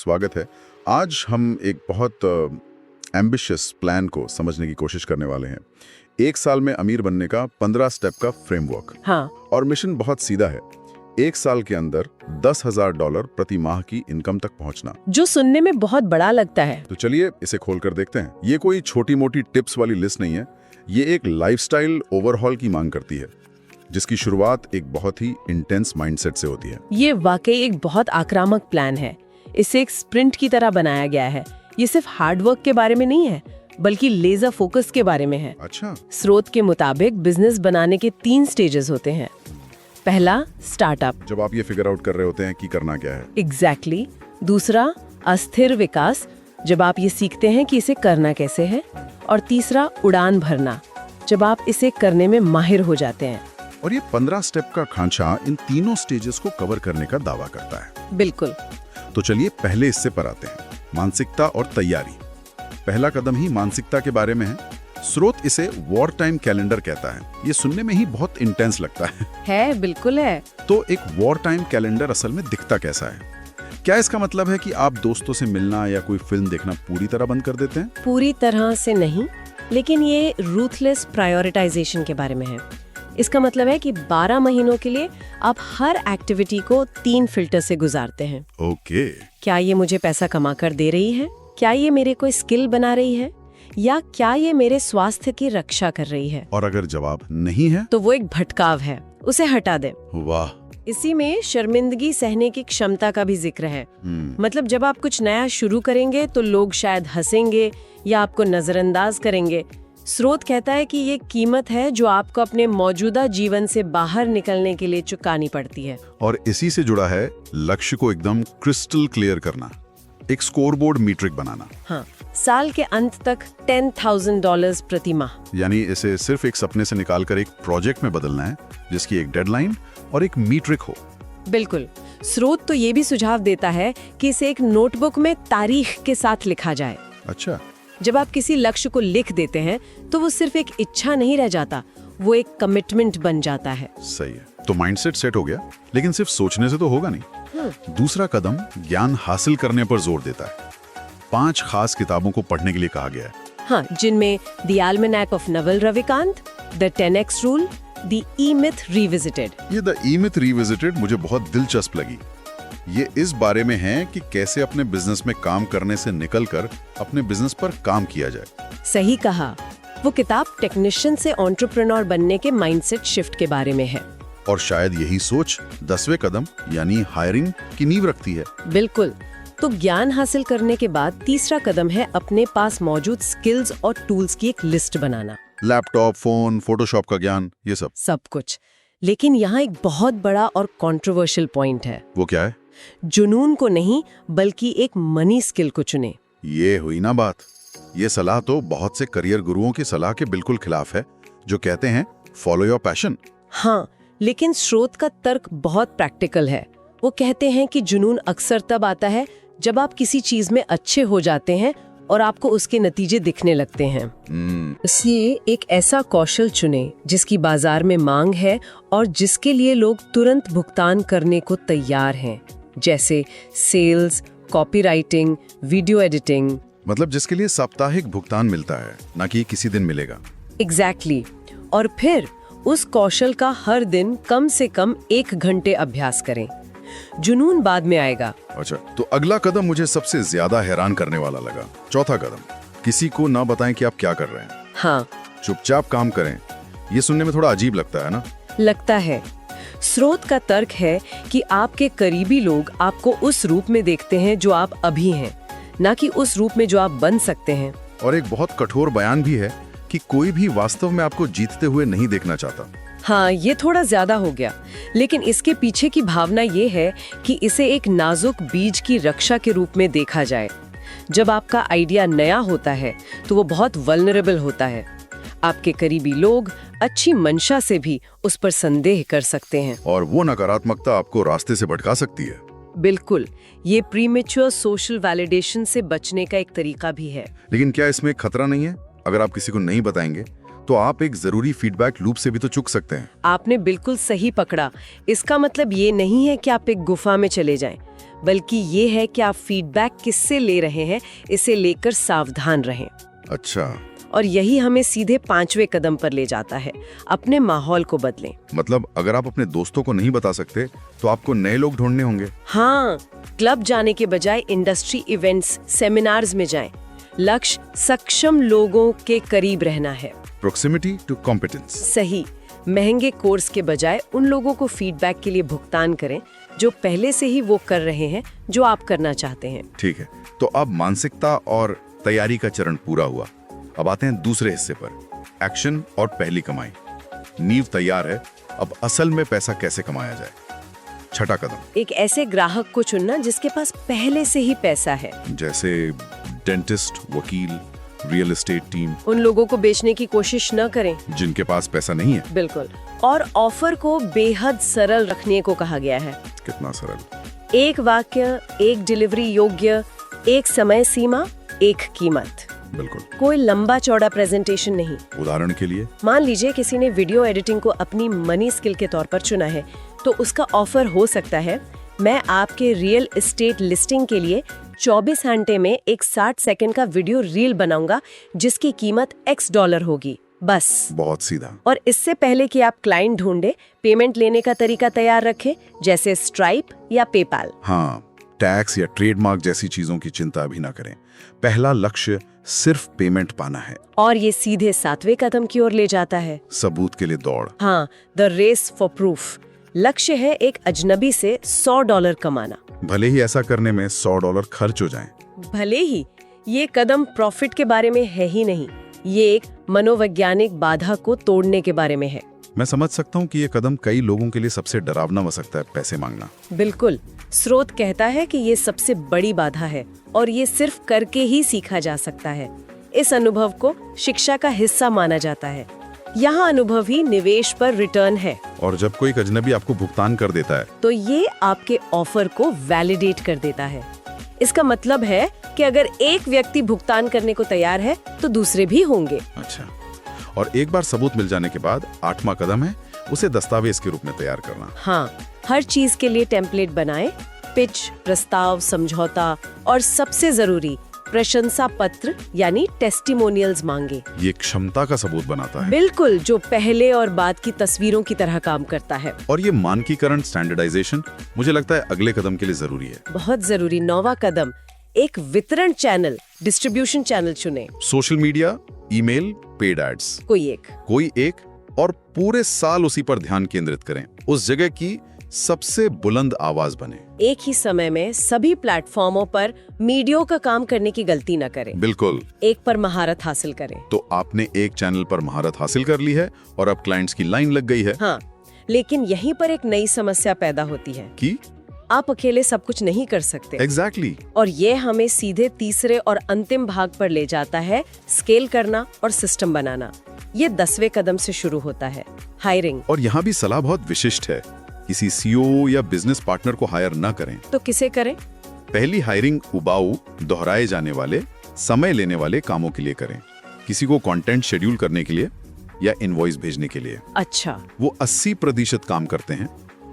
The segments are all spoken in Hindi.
स्वागत है। आज हम एक बहुत एम्बिशियस प्लान को समझने की कोशिश करने वाले हैं। 1 साल में अमीर बनने का 15 स्टेप का फ्रेमवर्क। हाँ। और मिशन बहुत सीधा है। 1 साल के अंदर $10,000 प्रति माह की इनकम तक पहुंचना। जो सुनने में बहुत बड़ा लगता है। तो चलिए इसे खोलकर देखते हैं। ये कोई छोटी मोटी टिप्स वाली लिस्ट नहीं है। ये एक लाइफस्टाइल ओवरहॉल की मांग करती है, जिसकी शुरुआत एक बहुत ही इंटेंस माइंडसेट से होती है। ये वाकई एक बहुत आक्रामक प्लान है। इसे एक स्प्रिंट की तरह बनाया गया है। ये सिर्फ हार्डवर्क के बारे में नहीं है, बल्कि लेजर फोकस के बारे में है। अच्छा। स्रोत के मुताबिक बिजनेस बनाने के 3 स्टेजेस होते हैं। पहला, स्टार्टअप। जब आप ये फिगर आउट कर रहे होते हैं कि करना क्या है। एग्जैक्टली। दूसरा, अस्थिर विकास, जब आप ये सीखते हैं कि इसे करना कैसे है। और तीसरा, उड़ान भरना, जब आप इसे करने में माहिर हो जाते हैं। और ये 15 स्टेप का खांचा इन तीनों स्टेजेस को कवर करने का दावा करता है। बिल्कुल। तो चलिए पहले इससे पर आते हैं, मानसिकता और तैयारी। पहला कदम ही मानसिकता के बारे में है। स्रोत इसे वॉर टाइम कैलेंडर कहता है। ये सुनने में ही बहुत इंटेंस लगता है। बिल्कुल है। तो एक वॉर टाइम कैलेंडर असल में दिखता कैसा है? क्या इसका मतलब है कि आप दोस्तों से मिलना या कोई फिल्म देखना पूरी तरह बंद कर देते हैं? पूरी तरह से नहीं, लेकिन ये रूथलेस प्रायोरिटाइजेशन के बारे में है। इसका मतलब है कि 12 महीनों के लिए आप हर एक्टिविटी को 3 फिल्टर से गुजारते हैं। ओके। क्या ये मुझे पैसा कमा कर दे रही है? क्या ये मेरे को स्किल बना रही है? या क्या ये मेरे स्वास्थ्य की रक्षा कर रही है? और अगर जवाब नहीं है तो वो एक भटकाव है, उसे हटा दे। वाह। इसी में शर्मिंदगी सहने की क्षमता का भी जिक्र है। मतलब जब आप कुछ नया शुरू करेंगे तो लोग शायद हंसेंगे या आपको नजरअंदाज करेंगे। स्रोत कहता है कि ये कीमत है जो आपको अपने मौजूदा जीवन से बाहर निकलने के लिए चुकानी पड़ती है। और इसी से जुड़ा है लक्ष्य को एकदम क्रिस्टल क्लियर करना, एक स्कोरबोर्ड मीट्रिक बनाना। हाँ, साल के अंत तक $10,000 प्रति माह। यानी इसे सिर्फ एक सपने से निकालकर एक प्रोजेक्ट में बदलना है, जिसकी एक डेडलाइन और एक मीट्रिक हो। बिल्कुल। स्रोत तो ये भी सुझाव देता है कि इसे एक नोटबुक में तारीख के साथ लिखा जाए। अच्छा। जब आप किसी लक्ष्य को लिख देते हैं तो वो सिर्फ एक इच्छा नहीं रह जाता, वो एक कमिटमेंट बन जाता है। सही है। तो माइंडसेट सेट हो गया, लेकिन सिर्फ सोचने से तो होगा नहीं। दूसरा कदम ज्ञान हासिल करने पर जोर देता है। 5 खास किताबों को पढ़ने के लिए कहा गया है। हाँ, जिनमें the almanack of Naval Ravikant, the 10x rule, the E Myth revisited. ये द ई-मिथ रिविजिटेड मुझे बहुत दिलचस्प लगी। ये इस बारे में है कि कैसे अपने बिजनेस में काम करने से निकलकर अपने बिजनेस पर काम किया जाए। सही कहा। वो किताब टेक्नीशियन से एंटरप्रेन्योर बनने के माइंडसेट शिफ्ट के बारे में है। और शायद यही सोच 10वें कदम यानी हायरिंग की नींव रखती है। बिल्कुल। तो ज्ञान हासिल करने के बाद तीसरा कदम है अपने पास मौजूद स्किल्स और टूल्स की एक लिस्ट बनाना। लैपटॉप, फोन, फोटोशॉप का ज्ञान, ये सब कुछ। लेकिन यहाँ एक बहुत बड़ा और कंट्रोवर्शियल पॉइंट है। वो क्या है? जुनून को नहीं, बल्कि एक मनी स्किल को चुने। ये हुई ना बात। ये सलाह तो बहुत से करियर गुरुओं की सलाह के बिल्कुल खिलाफ है, जो कहते हैं फॉलो योर पैशन। हाँ, लेकिन स्रोत का तर्क बहुत प्रैक्टिकल है। वो कहते हैं कि जुनून अक्सर तब आता है जब आप किसी चीज में अच्छे हो जाते हैं और आपको उसके नतीजे दिखने लगते हैं। इसलिए एक ऐसा कौशल चुने जिसकी बाजार में मांग है और जिसके लिए लोग तुरंत भुगतान करने को तैयार हैं, जैसे सेल्स, कॉपीराइटिंग, वीडियो एडिटिंग। मतलब जिसके लिए साप्ताहिक भुगतान मिलता है, ना कि किसी दिन मिलेगा। एग्जैक्टली। और फिर उस कौशल का हर दिन कम से कम 1 घंटे अभ्यास करें। जुनून बाद में आएगा। अच्छा, तो अगला कदम मुझे सबसे ज्यादा हैरान करने वाला लगा। चौथा कदम, किसी को ना बताएं कि आप क्या कर रहे हैं। हाँ, चुपचाप काम करें। ये सुनने में थोड़ा अजीब लगता है ना? लगता है। स्रोत का तर्क है कि आपके करीबी लोग आपको उस रूप में देखते हैं जो आप अभी हैं, ना कि उस रूप में जो आप बन सकते हैं। और एक बहुत कठोर बयान भी है कि कोई भी वास्तव में आपको जीतते हुए नहीं देखना चाहता। हाँ, ये थोड़ा ज्यादा हो गया, लेकिन इसके पीछे की भावना ये है कि इसे एक नाजुक बीज की रक्षा के रूप में देखा जाए। जब आपका आइडिया नया होता है तो वो बहुत वल्नरेबल होता है। आपके करीबी लोग अच्छी मंशा से भी उस पर संदेह कर सकते हैं, और वो नकारात्मकता आपको रास्ते से भटका सकती है। बिल्कुल। ये प्रीमेच्योर सोशल वैलिडेशन से बचने का एक तरीका भी है। लेकिन क्या इसमें खतरा नहीं है? अगर आप किसी को नहीं बताएंगे तो आप एक जरूरी फीडबैक लूप से भी तो चूक सकते हैं। आपने बिल्कुल सही पकड़ा। इसका मतलब ये नहीं है कि आप एक गुफा में चले जाएं, बल्कि ये है कि आप फीडबैक किससे ले रहे हैं, इसे लेकर सावधान रहें। अच्छा, और यही हमें सीधे 5वें कदम पर ले जाता है, अपने माहौल को बदलें। मतलब अगर आप अपने दोस्तों को नहीं बता सकते तो आपको नए लोग ढूंढने होंगे। हाँ, क्लब जाने के बजाय इंडस्ट्री इवेंट्स, सेमिनार्स में जाएं। लक्ष्य सक्षम लोगों के करीब रहना है। Proximity to competence. सही। महंगे कोर्स के बजाय उन लोगों को फीडबैक के लिए भुगतान करें जो पहले से ही वो कर रहे हैं जो आप करना चाहते हैं। ठीक है, तो अब मानसिकता और तैयारी का चरण पूरा हुआ। अब आते हैं दूसरे हिस्से पर, एक्शन और पहली कमाई। नींव तैयार है, अब असल में पैसा कैसे कमाया जाए। छठा कदम, एक ऐसे ग्राहक को चुनना जिसके पास पहले से ही पैसा है, जैसे डेंटिस्ट, वकील, रियल एस्टेट टीम। उन लोगों को बेचने की कोशिश न करें जिनके पास पैसा नहीं है। बिल्कुल। और ऑफर को बेहद सरल रखने को कहा गया है। कितना सरल? एक वाक्य, एक डिलीवरी योग्य, एक समय सीमा, एक कीमत। बिल्कुल। कोई लंबा चौड़ा प्रेजेंटेशन नहीं। उदाहरण के लिए, मान लीजिए किसी ने वीडियो एडिटिंग को अपनी मनी स्किल के तौर पर चुना है, तो उसका ऑफर हो सकता है, मैं आपके रियल एस्टेट लिस्टिंग के लिए 24 घंटे में एक 60 सेकंड का वीडियो रील बनाऊंगा जिसकी कीमत $X होगी। बस। बहुत सीधा। और इससे पहले कि आप क्लाइंट ढूंढे, पेमेंट लेने का तरीका तैयार रखें, जैसे स्ट्राइप या पेपाल। हाँ, टैक्स या ट्रेडमार्क जैसी चीजों की चिंता भी ना करें। पहला लक्ष्य सिर्फ पेमेंट पाना है। और ये सीधे 7वें कदम की ओर ले जाता है, सबूत के लिए दौड़। हाँ, द रेस फॉर प्रूफ। लक्ष्य है एक अजनबी से $100 कमाना। भले ही ऐसा करने में $100 खर्च हो जाएं। भले ही। ये कदम प्रॉफिट के बारे में है ही नहीं, ये एक मनोवैज्ञानिक बाधा को तोड़ने के बारे में है। मैं समझ सकता हूँ कि ये कदम कई लोगों के लिए सबसे डरावना हो सकता है, पैसे मांगना। बिल्कुल। स्रोत कहता है कि ये सबसे बड़ी बाधा है और ये सिर्फ करके ही सीखा जा सकता है। इस अनुभव को शिक्षा का हिस्सा माना जाता है। यहाँ अनुभव ही निवेश पर रिटर्न है। और जब कोई अजनबी आपको भुगतान कर देता है तो ये आपके ऑफर को वैलिडेट कर देता है। इसका मतलब है कि अगर एक व्यक्ति भुगतान करने को तैयार है तो दूसरे भी होंगे। अच्छा, और एक बार सबूत मिल जाने के बाद 8वां कदम है उसे दस्तावेज के रूप में तैयार करना। हाँ, हर चीज के लिए टेम्पलेट बनाएं, पिच, प्रस्ताव, समझौता और सबसे जरूरी प्रशंसा पत्र यानी टेस्टिमोनियल्स मांगे। ये क्षमता का सबूत बनाता है। बिल्कुल, जो पहले और बाद की तस्वीरों की तरह काम करता है। और ये मानकीकरण, स्टैंडर्डाइजेशन, मुझे लगता है अगले कदम के लिए जरूरी है। बहुत जरूरी। 9वां कदम, एक वितरण चैनल, डिस्ट्रीब्यूशन चैनल चुने। Social media, email, paid ads, कोई एक और पूरे साल उसी पर ध्यान केंद्रित करें। उस जगह की सबसे बुलंद आवाज बने। एक ही समय में सभी प्लेटफॉर्मों पर मीडिया का काम करने की गलती न करें। बिल्कुल। एक पर महारत हासिल करें। तो आपने एक चैनल पर महारत हासिल कर ली है और अब क्लाइंट्स की लाइन लग गई है। हाँ, लेकिन यहीं पर एक नई समस्या पैदा होती है कि आप अकेले सब कुछ नहीं कर सकते। एग्जैक्टली। और ये हमें सीधे तीसरे और अंतिम भाग पर ले जाता है, स्केल करना और सिस्टम बनाना। ये 10वें कदम से शुरू होता है, हायरिंग। और यहाँ भी सलाह बहुत विशिष्ट है। किसी सीईओ या बिजनेस पार्टनर को हायर ना करें। तो किसे करें? पहली हायरिंग उबाऊ, दोहराए जाने वाले, समय लेने वाले कामों के लिए करें। किसी को कंटेंट शेड्यूल करने के लिए या इनवॉइस भेजने के लिए। अच्छा। वो 80% काम करते हैं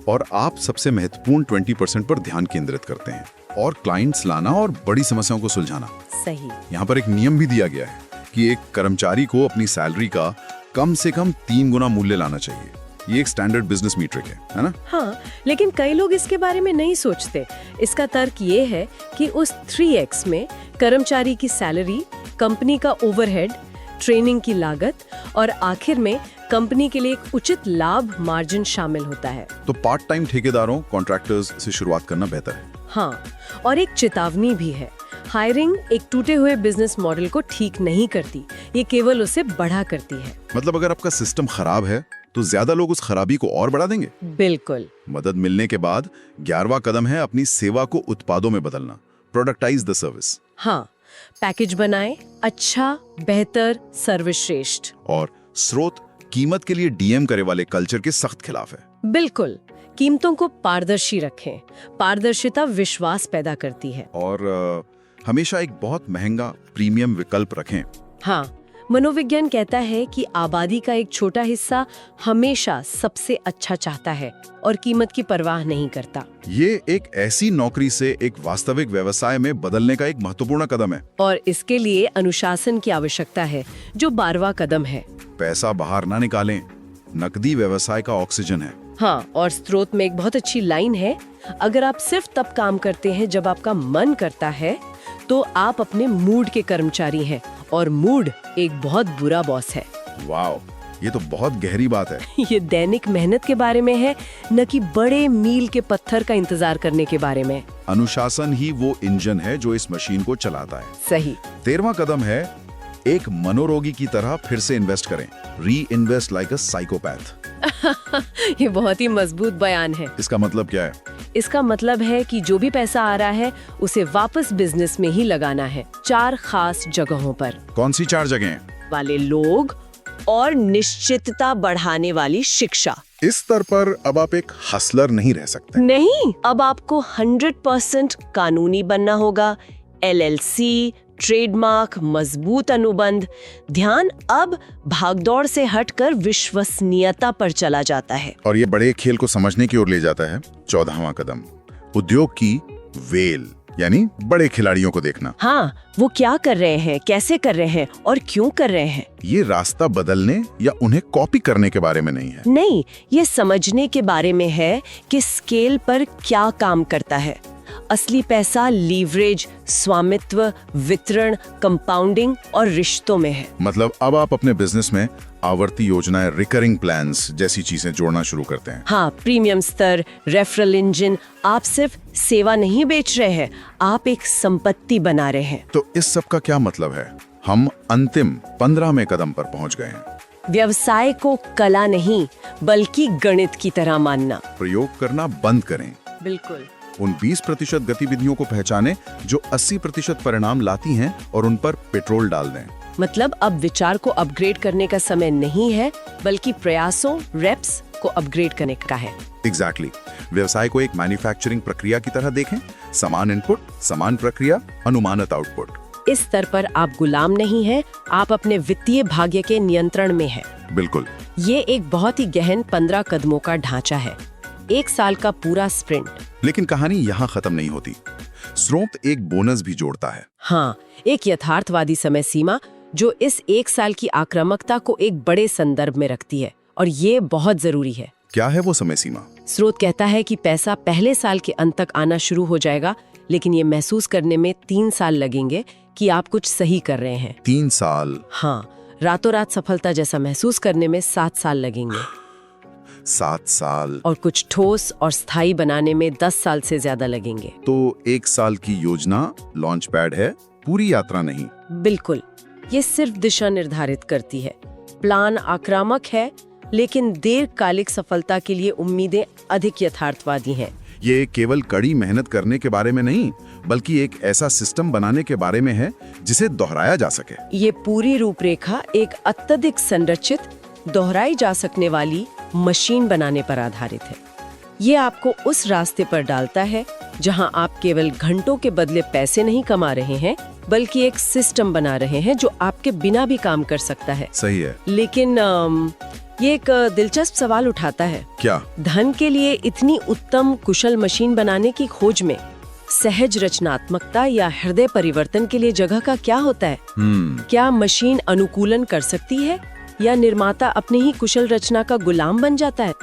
और आप सबसे महत्वपूर्ण 20% पर ध्यान केंद्रित करते हैं। और क्लाइंट्स लाना और बड़ी समस्याओं को सुलझाना। सही। यहाँ पर एक नियम भी दिया गया है कि एक कर्मचारी को अपनी सैलरी का कम से कम 3 गुना मूल्य लाना चाहिए। ये एक स्टैंडर्ड बिजनेस मीट्रिक है ना? हाँ, लेकिन कई लोग इसके बारे में नहीं सोचते। इसका तर्क ये है कि उस 3x में कर्मचारी की सैलरी, कंपनी का ओवरहेड, ट्रेनिंग की लागत और आखिर में कंपनी के लिए एक उचित लाभ मार्जिन शामिल होता है। तो पार्ट टाइम ठेकेदारों, कॉन्ट्रैक्टर्स से शुरुआत करना बेहतर है। हाँ, और एक चेतावनी भी है, हायरिंग एक टूटे हुए बिजनेस मॉडल को ठीक नहीं करती, ये केवल उसे बढ़ा करती है। मतलब अगर आपका सिस्टम खराब है तो ज्यादा लोग उस खराबी को और बढ़ा देंगे। बिल्कुल। मदद मिलने के बाद 11वां कदम है अपनी सेवा को उत्पादों में बदलना, प्रोडक्टाइज द सर्विस। हाँ, पैकेज बनाएं, अच्छा, बेहतर, सर्वश्रेष्ठ। और स्रोत कीमत के लिए डीएम करे वाले कल्चर के सख्त खिलाफ है। बिल्कुल। कीमतों को पारदर्शी रखें। पारदर्शिता विश्वास पैदा करती है। और हमेशा एक बहुत महंगा प्रीमियम विकल्प रखें। हाँ, मनोविज्ञान कहता है कि आबादी का एक छोटा हिस्सा हमेशा सबसे अच्छा चाहता है और कीमत की परवाह नहीं करता। ये एक ऐसी नौकरी से एक वास्तविक व्यवसाय में बदलने का एक महत्वपूर्ण कदम है। और इसके लिए अनुशासन की आवश्यकता है, जो 12वां कदम है। पैसा बाहर ना निकालें, नकदी व्यवसाय का ऑक्सीजन है। हाँ, और स्रोत में एक बहुत अच्छी लाइन है, अगर आप सिर्फ तब काम करते हैं जब आपका मन करता है तो आप अपने मूड के कर्मचारी हैं, और मूड एक बहुत बुरा बॉस है। वाह, ये तो बहुत गहरी बात है। ये दैनिक मेहनत के बारे में है, न कि बड़े मील के पत्थर का इंतजार करने के बारे में। अनुशासन ही वो इंजन है जो इस मशीन को चलाता है। सही। 13वां कदम है, एक मनोरोगी की तरह फिर से इन्वेस्ट करें। री इन्वेस्ट लाइक अ साइकोपैथ। ये बहुत ही मजबूत बयान है। इसका मतलब क्या है? इसका मतलब है कि जो भी पैसा आ रहा है उसे वापस बिजनेस में ही लगाना है, 4 खास जगहों पर। कौन सी 4 जगहें? वाले लोग और निश्चितता बढ़ाने वाली शिक्षा। इस स्तर पर अब आप एक हसलर नहीं रह सकते। नहीं, अब आपको 100% कानूनी बनना होगा। LLC, ट्रेडमार्क, मजबूत अनुबंध। ध्यान अब भागदौड़ से हटकर विश्वसनीयता पर चला जाता है। और ये बड़े खेल को समझने की ओर ले जाता है। 14वां कदम, उद्योग की वेल, यानी बड़े खिलाड़ियों को देखना। हाँ, वो क्या कर रहे हैं, कैसे कर रहे हैं और क्यों कर रहे हैं। ये रास्ता बदलने या उन्हें कॉपी करने के बारे में नहीं है। नहीं, ये समझने के बारे में है कि स्केल पर क्या काम करता है। असली पैसा लीवरेज, स्वामित्व, वितरण, कंपाउंडिंग और रिश्तों में है। मतलब अब आप अपने बिजनेस में आवर्ती योजनाएं, रिकरिंग प्लान्स जैसी चीजें जोड़ना शुरू करते हैं। हाँ, प्रीमियम स्तर, रेफरल इंजन। आप सिर्फ सेवा नहीं बेच रहे हैं, आप एक संपत्ति बना रहे हैं। तो इस सब का क्या मतलब है? हम अंतिम 15वें कदम पर पहुंच गए हैं। व्यवसाय को कला नहीं बल्कि गणित की तरह मानना। प्रयोग करना बंद करें। बिल्कुल। उन 20% गतिविधियों को पहचानें जो 80% परिणाम लाती हैं और उन पर पेट्रोल डाल दें। मतलब अब विचार को अपग्रेड करने का समय नहीं है, बल्कि प्रयासों, रेप्स को अपग्रेड करने का है। एग्जैक्टली। व्यवसाय को एक मैन्युफैक्चरिंग प्रक्रिया की तरह देखें। समान इनपुट, समान प्रक्रिया, अनुमानित आउटपुट। इस स्तर पर आप गुलाम नहीं हैं, आप अपने वित्तीय भाग्य के नियंत्रण में हैं। बिल्कुल। ये एक बहुत ही गहन 15 कदमों का ढांचा है, 1 साल का पूरा स्प्रिंट। लेकिन कहानी यहाँ खत्म नहीं होती। स्रोत एक बोनस भी जोड़ता है। हाँ, एक यथार्थवादी समय सीमा जो इस 1 साल की आक्रामकता को एक बड़े संदर्भ में रखती है, और ये बहुत जरूरी है। क्या है वो समय सीमा? स्रोत कहता है कि पैसा पहले साल के अंत तक आना शुरू हो जाएगा, लेकिन ये महसूस करने में 3 साल लगेंगे कि आप कुछ सही कर रहे हैं। 3 साल? हाँ, रातों रात सफलता जैसा महसूस करने में 7 साल लगेंगे। 7 साल? और कुछ ठोस और स्थायी बनाने में 10 साल से ज्यादा लगेंगे। तो 1 साल की योजना लॉन्च पैड है, पूरी यात्रा नहीं। बिल्कुल, ये सिर्फ दिशा निर्धारित करती है। प्लान आक्रामक है, लेकिन दीर्घकालिक सफलता के लिए उम्मीदें अधिक यथार्थवादी हैं। ये केवल कड़ी मेहनत करने के बारे में नहीं, बल्कि एक ऐसा सिस्टम बनाने के बारे में है जिसे दोहराया जा सके। ये पूरी रूपरेखा एक अत्यधिक संरचित, दोहराई जा सकने वाली मशीन बनाने पर आधारित है। ये आपको उस रास्ते पर डालता है जहां आप केवल घंटों के बदले पैसे नहीं कमा रहे हैं, बल्कि एक सिस्टम बना रहे हैं जो आपके बिना भी काम कर सकता है। सही है। लेकिन ये एक दिलचस्प सवाल उठाता है। क्या? धन के लिए इतनी उत्तम कुशल मशीन बनाने की खोज में सहज रचनात्मकता या हृदय परिवर्तन के लिए जगह का क्या होता है? क्या मशीन अनुकूलन कर सकती है या निर्माता अपने ही कुशल रचना का गुलाम बन जाता है?